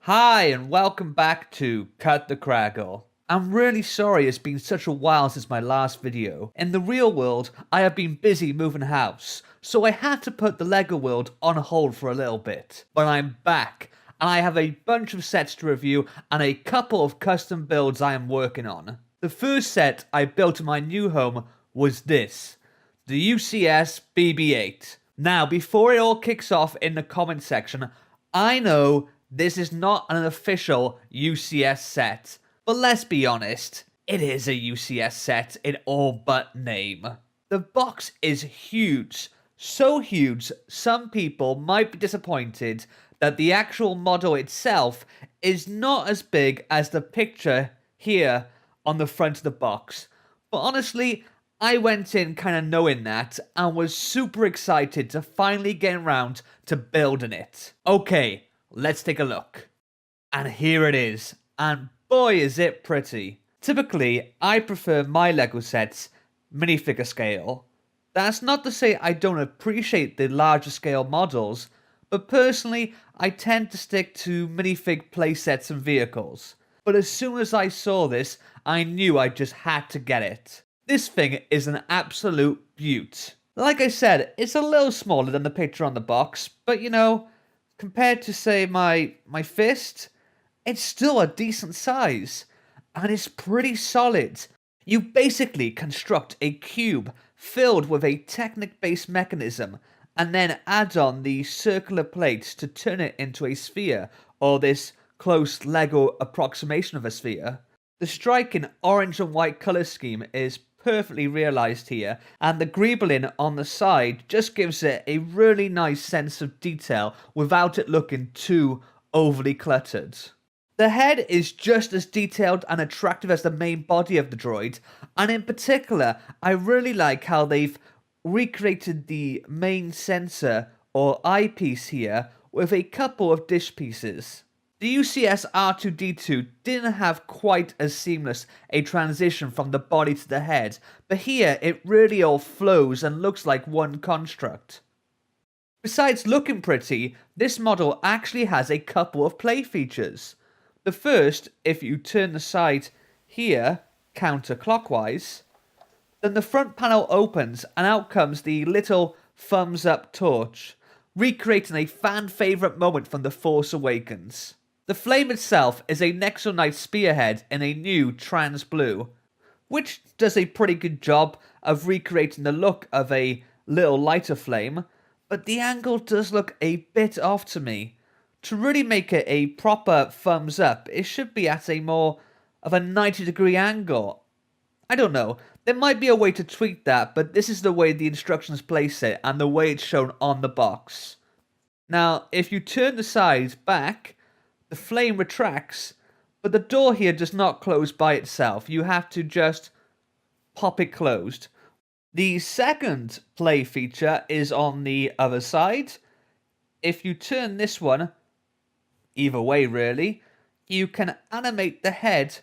Hi and welcome back to Cut the Kragle. I'm really sorry it's been such a while since my last video. In the real world, I have been busy moving house, so I had to put the LEGO world on hold for a little bit. But I'm back, and I have a bunch of sets to review and a couple of custom builds I am working on. The first set I built in my new home was this, the UCS BB-8. Now, before it all kicks off in the comment section, I know this is not an official UCS set, but let's be honest, it is a UCS set in all but name. The box is huge, so huge some people might be disappointed that the actual model itself is not as big as the picture here on the front of the box. But honestly, I went in kind of knowing that and was super excited to finally get around to building it. Okay, let's take a look. And here it is. And boy is it pretty. Typically, I prefer my LEGO sets minifigure scale. That's not to say I don't appreciate the larger scale models, but personally, I tend to stick to minifig playsets and vehicles. But as soon as I saw this, I knew I just had to get it. This thing is an absolute beaut. Like I said, it's a little smaller than the picture on the box, but you know, compared to, say, my fist, it's still a decent size, and it's pretty solid. You basically construct a cube filled with a Technic-based mechanism, and then add on the circular plates to turn it into a sphere, or this close LEGO approximation of a sphere. The striking orange and white colour scheme is perfectly realised here, and the greebling on the side just gives it a really nice sense of detail without it looking too overly cluttered. The head is just as detailed and attractive as the main body of the droid, and in particular, I really like how they've recreated the main sensor or eyepiece here with a couple of dish pieces. The UCS R2-D2 didn't have quite as seamless a transition from the body to the head, but here it really all flows and looks like one construct. Besides looking pretty, this model actually has a couple of play features. The first, if you turn the side here counterclockwise, then the front panel opens and out comes the little thumbs up torch, recreating a fan favourite moment from The Force Awakens. The flame itself is a Nexonite spearhead in a new trans blue, which does a pretty good job of recreating the look of a little lighter flame, but the angle does look a bit off to me. To really make it a proper thumbs up, it should be at a more of a 90-degree angle. I don't know, there might be a way to tweak that, but this is the way the instructions place it and the way it's shown on the box. Now, if you turn the sides back, the flame retracts, but the door here does not close by itself. You have to just pop it closed. The second play feature is on the other side. If you turn this one, either way really, you can animate the head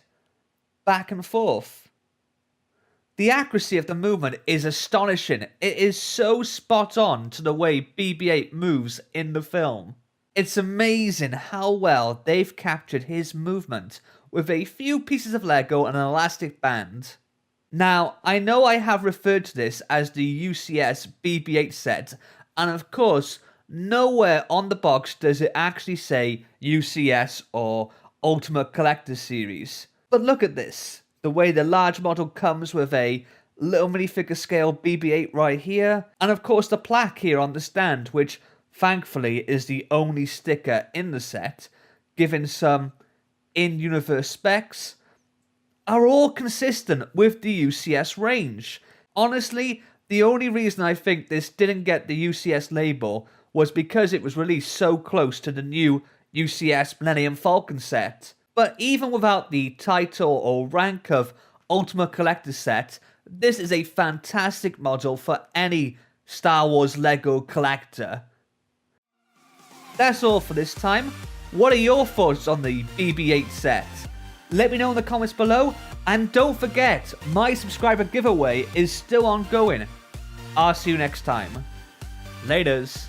back and forth. The accuracy of the movement is astonishing. It is so spot on to the way BB-8 moves in the film. It's amazing how well they've captured his movement with a few pieces of LEGO and an elastic band. Now, I know I have referred to this as the UCS BB-8 set, and of course, nowhere on the box does it actually say UCS or Ultimate Collector Series. But look at this, the way the large model comes with a little minifigure scale BB-8 right here, and of course the plaque here on the stand, which thankfully is the only sticker in the set, given some in-universe specs, are all consistent with the UCS range. Honestly, the only reason I think this didn't get the UCS label was because it was released so close to the new UCS Millennium Falcon set. But even without the title or rank of Ultimate Collector set, this is a fantastic model for any Star Wars LEGO collector. That's all for this time. What are your thoughts on the BB-8 set? Let me know in the comments below, and don't forget, my subscriber giveaway is still ongoing. I'll see you next time. Laters.